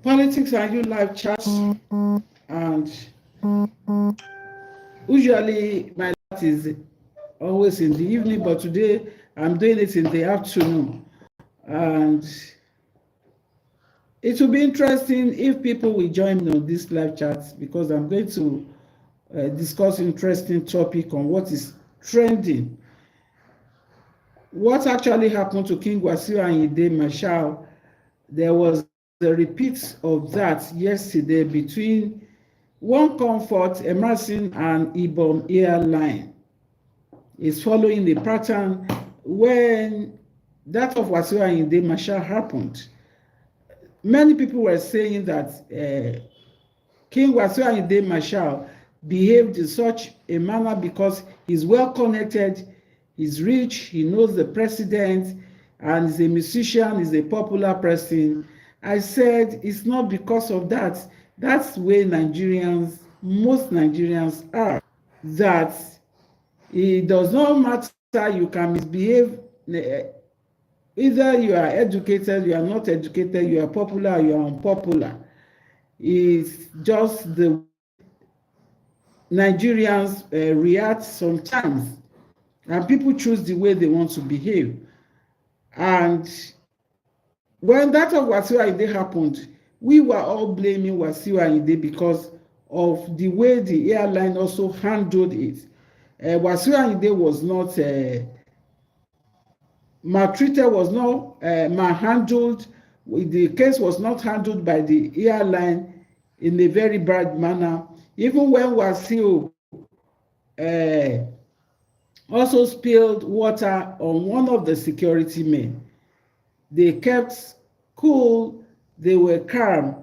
Politics and You live chat, and usually my chat is always in the evening, but today I'm doing it in the afternoon. And it will be interesting if people will join me on this live chat, because I'm going to discuss interesting topic on what is trending. What actually happened to King Wasiu Ayinde Marshal? There was a repeat of that yesterday between One Comfort, Emmason, and Ibom Airline. Is following the pattern when that of Wasiu Ayinde Marshal happened. Many people were saying that King Wasiu Ayinde Marshal behaved in such a manner because he's well connected, he's rich, he knows the president, and he's a musician, he's a popular person. I said it's not because of that. That's the way Nigerians, most Nigerians are. That it does not matter, you can misbehave. Either you are educated, you are not educated, you are popular, you are unpopular. It's just the Nigerians react sometimes, and people choose the way they want to behave. And when that of Wasiu Ayinde happened, we were all blaming Wasiu Ayinde because of the way the airline also handled it. Wasiu Ayinde was not maltreated, was not manhandled. The case was not handled by the airline in a very bad manner. Even when Wasiu also spilled water on one of the security men, they kept cool, they were calm,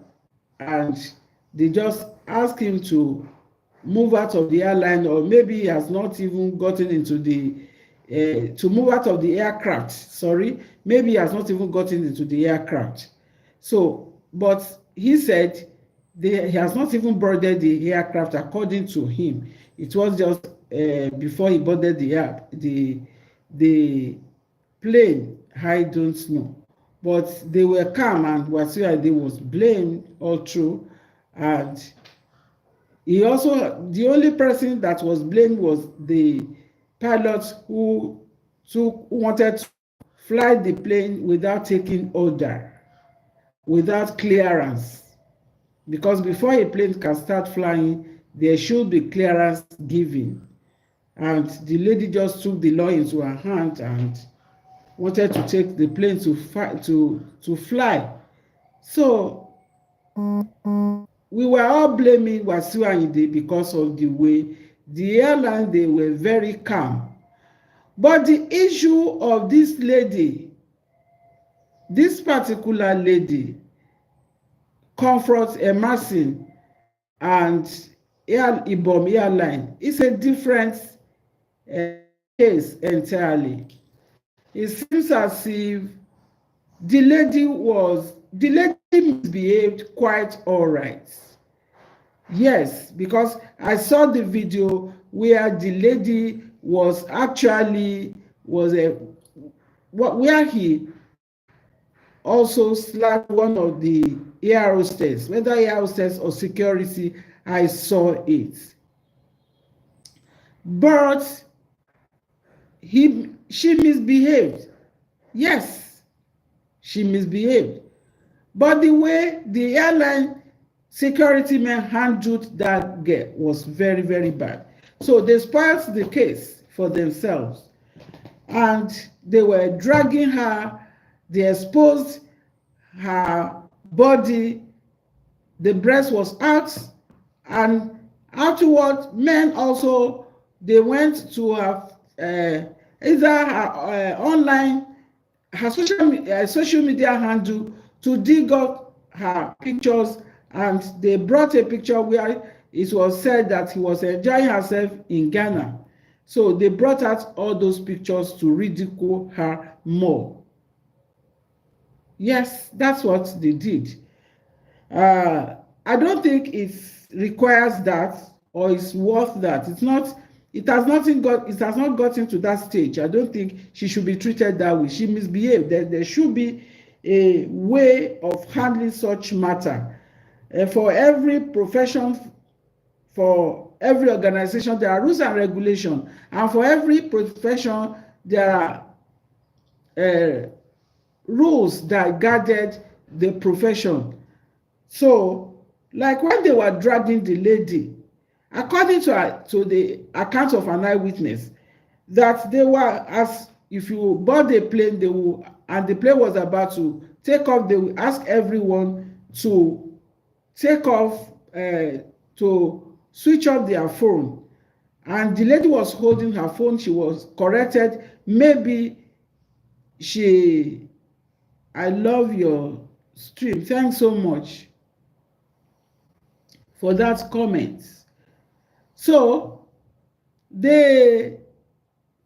and they just asked him to move out of the airline, or maybe he has not even gotten into the to move out of the aircraft. Sorry, maybe he has not even gotten into the aircraft. So, but he said he has not even boarded the aircraft according to him. It was just before he boarded the plane. I don't know, but they were calm, and Wasiu Ayinde was blamed all through. And he also, the only person that was blamed was the pilot who wanted to fly the plane without taking order, without clearance. Because before a plane can start flying, there should be clearance given. And the lady just took the law into her hand and wanted to take the plane to fly. So we were all blaming Wasiu Ayinde because of the way the airline, they were very calm. But the issue of this lady, this particular lady, Comfort, Emmason, and Ibom Airline, is a different case entirely. It seems as if the lady misbehaved quite all right. Yes, because I saw the video where the lady was actually where he also slapped one of the air hostess, whether air hostess or security. I saw it, but she misbehaved. Yes, she misbehaved, but the way the airline security men handled that girl was very, very bad. So they spoiled the case for themselves, and they were dragging her. They exposed her body. The breast was out, and afterwards, men also, they went to her either her online, her social media handle, to dig up her pictures, and they brought a picture where it was said that he was enjoying herself in Ghana. So they brought out all those pictures to ridicule her more. Yes, that's what they did. I don't think it requires that, or it's worth that. It's not. It has not gotten to that stage. I don't think she should be treated that way. She misbehaved. There should be a way of handling such matter. For every profession, for every organization, there are rules and regulations, and for every profession, there are rules that guarded the profession. So, like when they were dragging the lady, according to the account of an eyewitness, that they were, as if you board a plane, they will, and the plane was about to take off, they will ask everyone to take off, to switch off their phone. And the lady was holding her phone. She was corrected. Maybe she, I love your stream. Thanks so much for that comment. So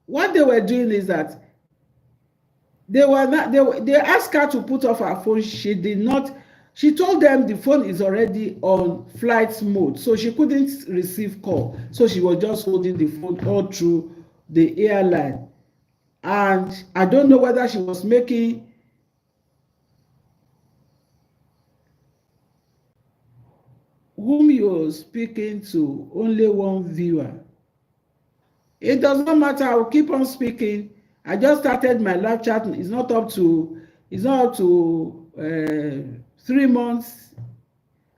what they were doing is that they asked her to put off her phone. She did not. She told them the phone is already on flight mode, so she couldn't receive call. So she was just holding the phone all through the airline. And I don't know whether she was making whom you're speaking to, only one viewer. It does not matter. I will keep on speaking. I just started my live chat. It's not up to 3 months.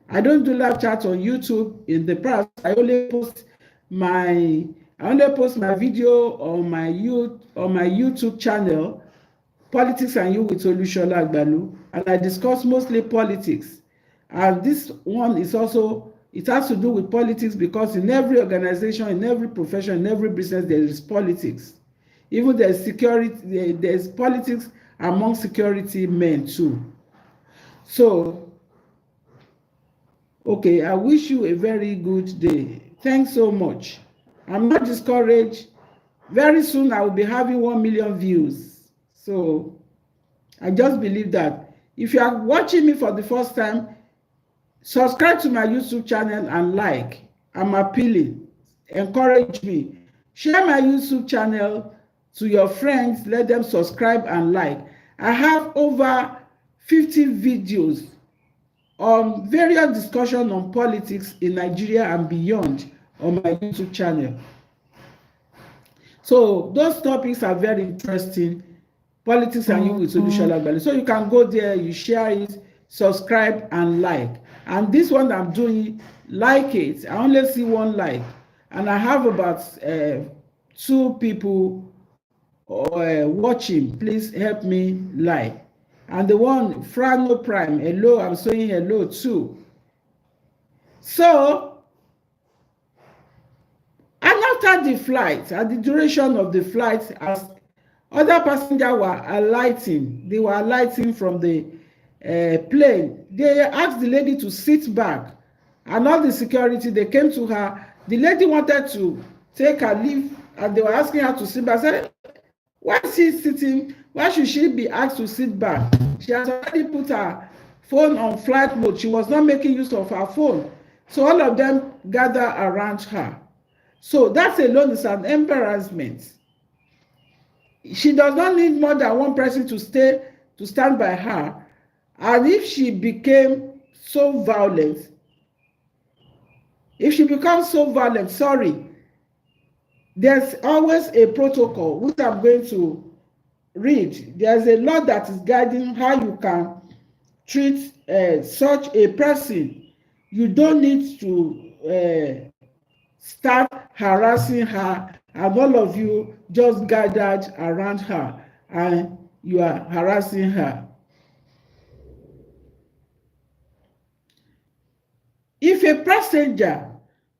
I don't do live chat on YouTube. In the past, I only post my video on my YouTube channel, Politics and You with Olusola Agbalu, and I discuss mostly politics. And this one is also, it has to do with politics, because in every organization, in every profession, in every business, there is politics. Even there's security, there's politics among security men too. So, okay, I wish you a very good day. Thanks so much. I'm not discouraged. Very soon I will be having 1 million views. So I just believe that if you are watching me for the first time, subscribe to my YouTube channel and like. I'm appealing. Encourage me. Share my YouTube channel to your friends. Let them subscribe and like. I have over 50 videos on various discussions on politics in Nigeria and beyond on my YouTube channel. So those topics are very interesting. Politics and You with Olusola Agbalu. So you can go there, you share it, subscribe and like. And this one I'm doing, like it. I only see 1 like. And I have about 2 people watching. Please help me like. And the one, Frano Prime, hello, I'm saying hello too. So, and after the flight, at the duration of the flight, as other passengers were alighting, they were alighting from the plane, they asked the lady to sit back. And all the security, they came to her. The lady wanted to take her leave, and they were asking her to sit back. I said, why is she sitting? Why should she be asked to sit back? She has already put her phone on flight mode. She was not making use of her phone. So all of them gather around her. So that alone is an embarrassment. She does not need more than 1 person to stand by her. And if she became so violent, sorry, there's always a protocol which I'm going to read. There's a law that is guiding how you can treat such a person. You don't need to start harassing her, and all of you just gathered around her and you are harassing her. If a passenger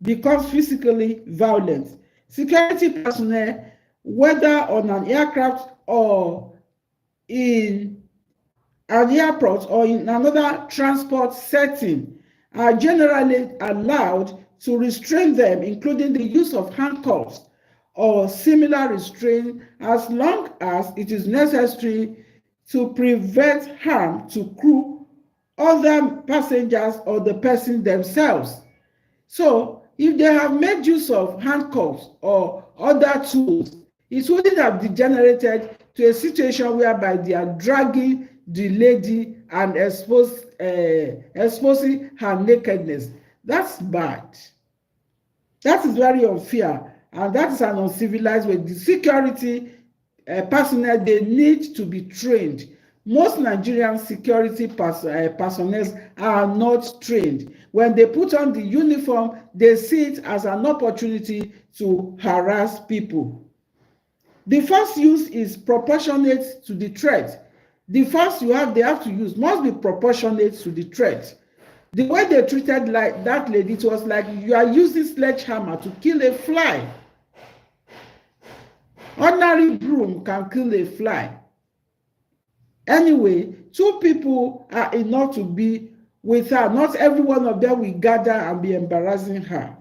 becomes physically violent, security personnel, whether on an aircraft or in an airport or in another transport setting, are generally allowed to restrain them, including the use of handcuffs or similar restraint, as long as it is necessary to prevent harm to crew, other passengers, or the person themselves. So, if they have made use of handcuffs or other tools, it wouldn't have degenerated to a situation whereby they are dragging the lady and exposing her nakedness. That's bad. That is very unfair, and that is an uncivilized way. The security personnel, they need to be trained. Most Nigerian security personnel are not trained. When they put on the uniform, they see it as an opportunity to harass people. The first use is proportionate to the threat. The first they have to use must be proportionate to the threat. The way they treated like that lady, it was like you are using sledgehammer to kill a fly. Ordinary broom can kill a fly. Anyway, 2 people are enough to be with her. Not every one of them will gather and be embarrassing her.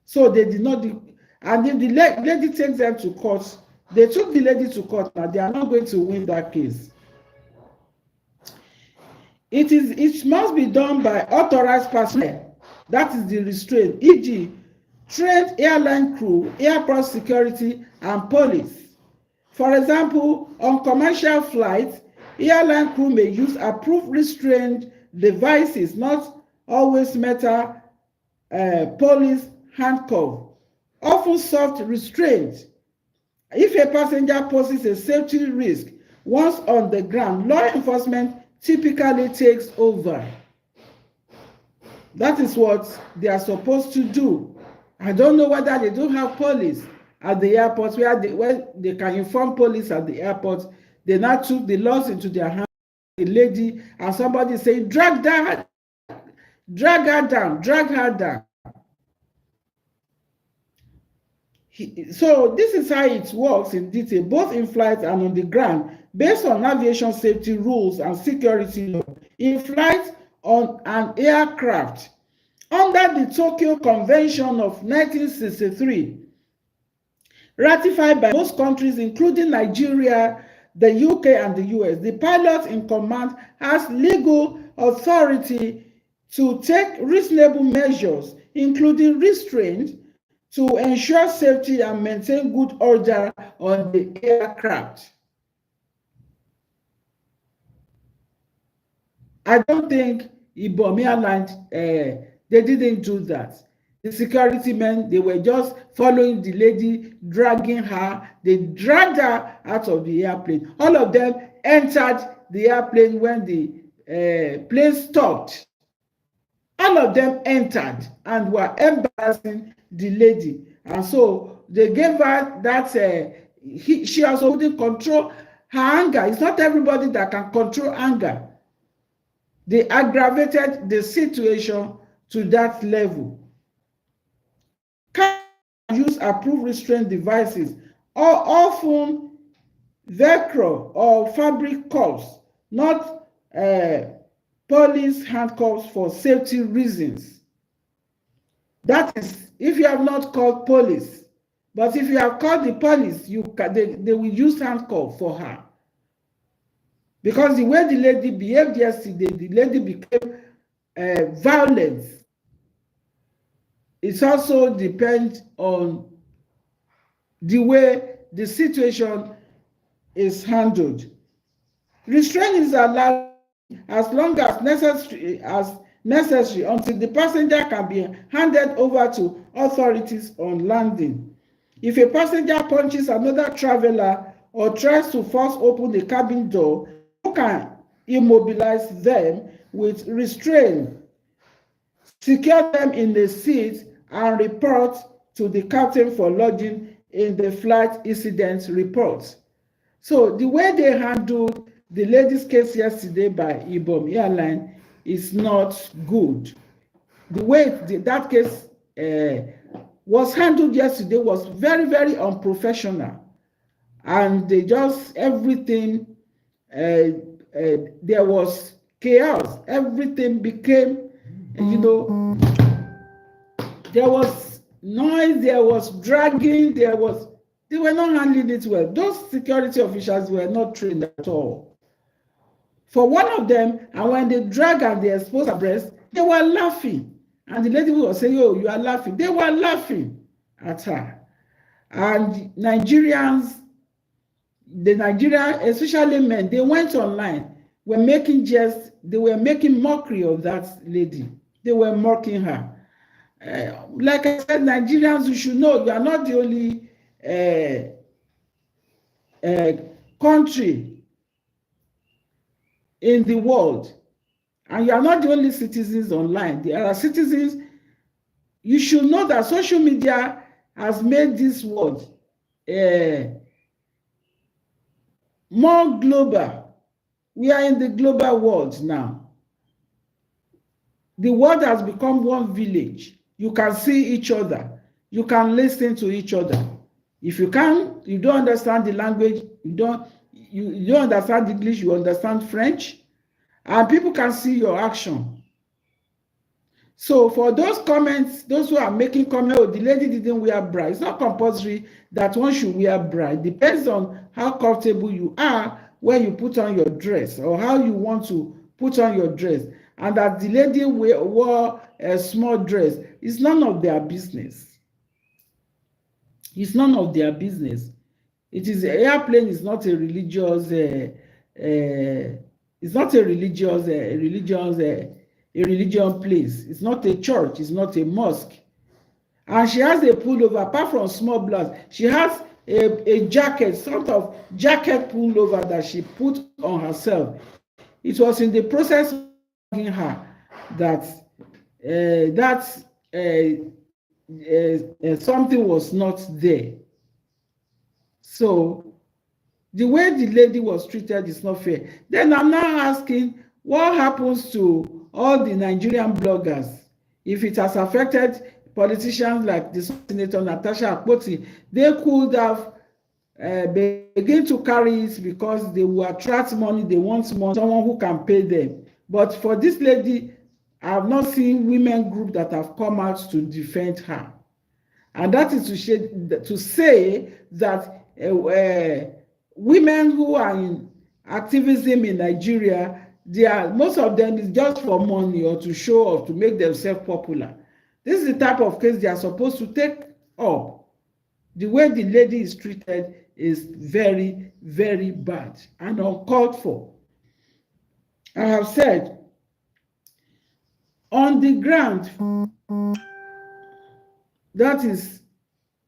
So they did not. And if the lady takes them to court, they took the lady to court. Now they are not going to win that case. It must be done by authorized personnel. That is the restraint, e.g., trained airline crew, airport security, and police. For example, on commercial flights, airline crew may use approved restraint devices, not always metal police handcuff, often soft restraint. If a passenger poses a safety risk once on the ground, law enforcement typically takes over. That is what they are supposed to do. I don't know whether they don't have police at the airport where they can inform police at the airport. They now took the laws into their hands. The lady and somebody saying, drag her down. So this is how it works in detail, both in flight and on the ground, based on aviation safety rules and security law. In flight on an aircraft, under the Tokyo Convention of 1963, ratified by most countries, including Nigeria, the UK, and the US, the pilot in command has legal authority to take reasonable measures, including restraint, to ensure safety and maintain good order on the aircraft. I don't think Ibom Airline, they didn't do that. The security men, they were just following the lady, dragging her. They dragged her out of the airplane. All of them entered the airplane when the plane stopped. All of them entered and were embarrassing the lady. And so they gave her that, she also couldn't control her anger. It's not everybody that can control anger. They aggravated the situation to that level. Can use approved restraint devices, or often Velcro or fabric cuffs, not police handcuffs for safety reasons. That is, if you have not called police. But if you have called the police, they will use handcuffs for her. Because the way the lady behaved yesterday, the lady became violent. It also depends on the way the situation is handled. Restraint is allowed as long as necessary until the passenger can be handed over to authorities on landing. If a passenger punches another traveler or tries to force open the cabin door, you can immobilize them with restraint, secure them in the seat, and report to the captain for lodging in the flight incident report. So the way they handled the lady's case yesterday by Ibom Airline is not good. The way that case was handled yesterday was very, very unprofessional. And they just, everything, there was chaos. Everything became, there was noise, there was dragging, they were not handling it well. Those security officials were not trained at all. For one of them, and when they drag and they expose her breast, they were laughing. And the lady was saying, oh, you are laughing. They were laughing at her. And the Nigerian, especially men, they went online were making jest, they were making mockery of that lady. They were mocking her. Like I said, Nigerians, you should know you are not the only country in the world, and you are not the only citizens online. There are citizens. You should know that social media has made this world more global. We are in the global world now. The world has become one village. You can see each other. You can listen to each other. If you don't understand the language, you don't understand English, you understand French, and people can see your action. So for those comments, those who are making comments, oh, the lady didn't wear bra. It's not compulsory that one should wear bra. It depends on how comfortable you are when you put on your dress, or how you want to put on your dress. And that the lady wore a small dress, it's none of their business. It's none of their business. It is, airplane is not a religious it's not a religion place. It's not a church. It's not a mosque. And she has a pullover. Apart from small blouse, she has a jacket, sort of jacket pullover that she put on herself. It was in the process of hugging her that something was not there. So the way the lady was treated is not fair. Then I'm now asking, what happens to all the Nigerian bloggers? If it has affected politicians like the Senator Natasha Akpoti, they could have begin to carry it because they will attract money, they want money, someone who can pay them. But for this lady, I have not seen women group that have come out to defend her. And that is to say that women who are in activism in Nigeria, most of them is just for money or to show off, to make themselves popular. This is the type of case they are supposed to take up. The way the lady is treated is very, very bad and uncalled for. I have said, on the ground, that is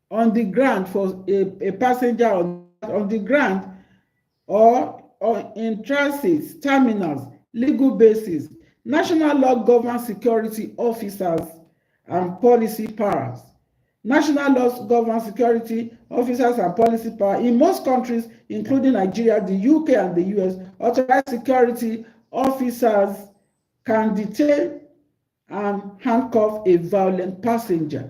on the ground for a passenger on the ground or in transit, terminals, legal basis, national law governs security officers and policy powers. National laws govern security officers and policy power. In most countries, including Nigeria, the UK, and the US, authorized security officers can detain and handcuff a violent passenger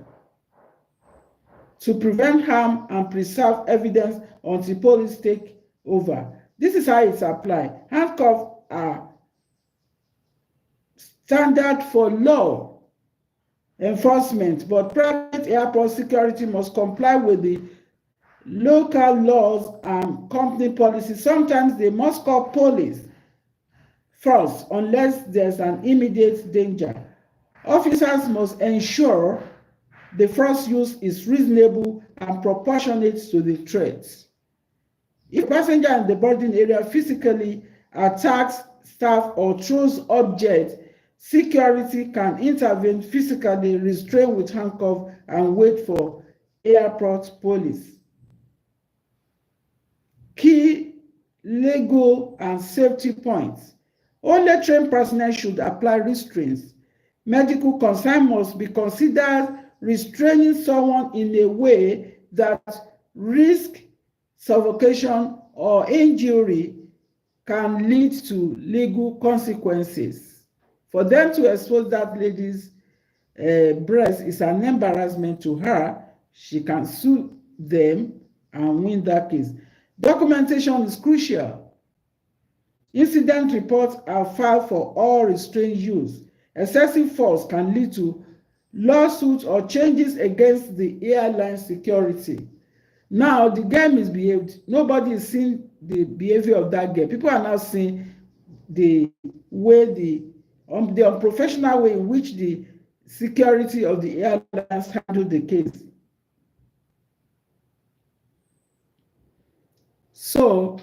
to prevent harm and preserve evidence until police take over. This is how it's applied. Handcuffs are standard for law enforcement, but private airport security must comply with the local laws and company policies. Sometimes they must call police first unless there's an immediate danger. Officers must ensure the force use is reasonable and proportionate to the threats. If a passenger in the boarding area physically attacks staff or throws objects, security can intervene physically, restrain with handcuffs, and wait for airport police. Key legal and safety points. Only trained personnel should apply restraints. Medical concern must be considered restraining someone in a way that risks suffocation or injury can lead to legal consequences. For them to expose that lady's breast is an embarrassment to her. She can sue them and win that case. Documentation is crucial. Incident reports are filed for all restraint use. Excessive force can lead to lawsuits or changes against the airline security. Now, the girl misbehaved. Nobody is seeing the behavior of that girl. People are now seeing the way the unprofessional way in which the security of the airlines handled the case. So,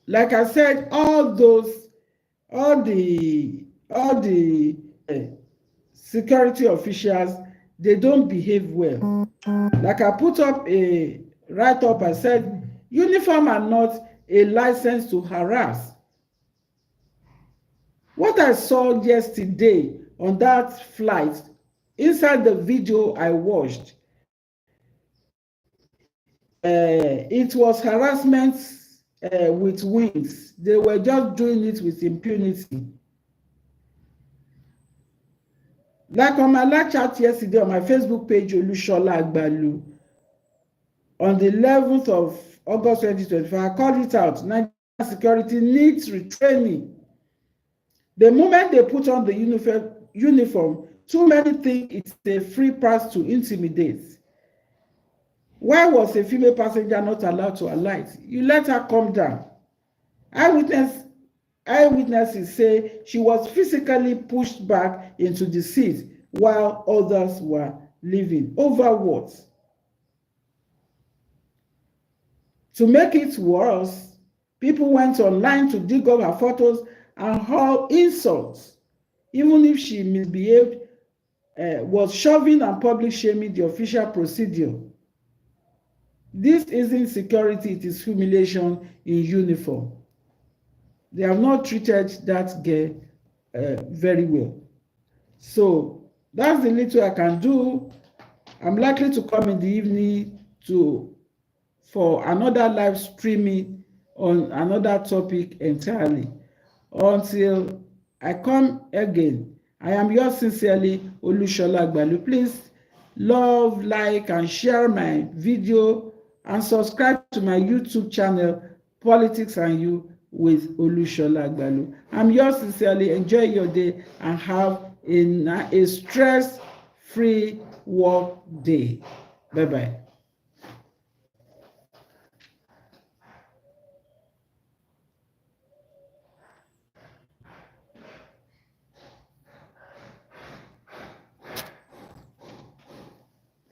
like I said, all the security officials, they don't behave well. Like I put up a write-up, I said, uniform are not a license to harass. What I saw yesterday on that flight, inside the video I watched, it was harassment with wings. They were just doing it with impunity. Like on my live chat yesterday on my Facebook page, Olusola Agbalu, on the 11th of August 2025, I called it out. Nigerian security needs retraining. The moment they put on the uniform, too many think it's a free pass to intimidate. Why was a female passenger not allowed to alight? You let her come down. Eyewitnesses say she was physically pushed back into the seat while others were leaving. Over what? To make it worse, people went online to dig up her photos and hurl insults. Even if she misbehaved, was shoving and public shaming the official procedure. This isn't security, it is humiliation in uniform. They have not treated that girl very well. So that's the little I can do. I'm likely to come in the evening for another live streaming on another topic entirely. Until I come again, I am yours sincerely, Olusola Agbalu. Please love, like, and share my video and subscribe to my YouTube channel, Politics and You with Olusola Agbalu. I'm yours sincerely. Enjoy your day and have a stress-free work day. Bye-bye.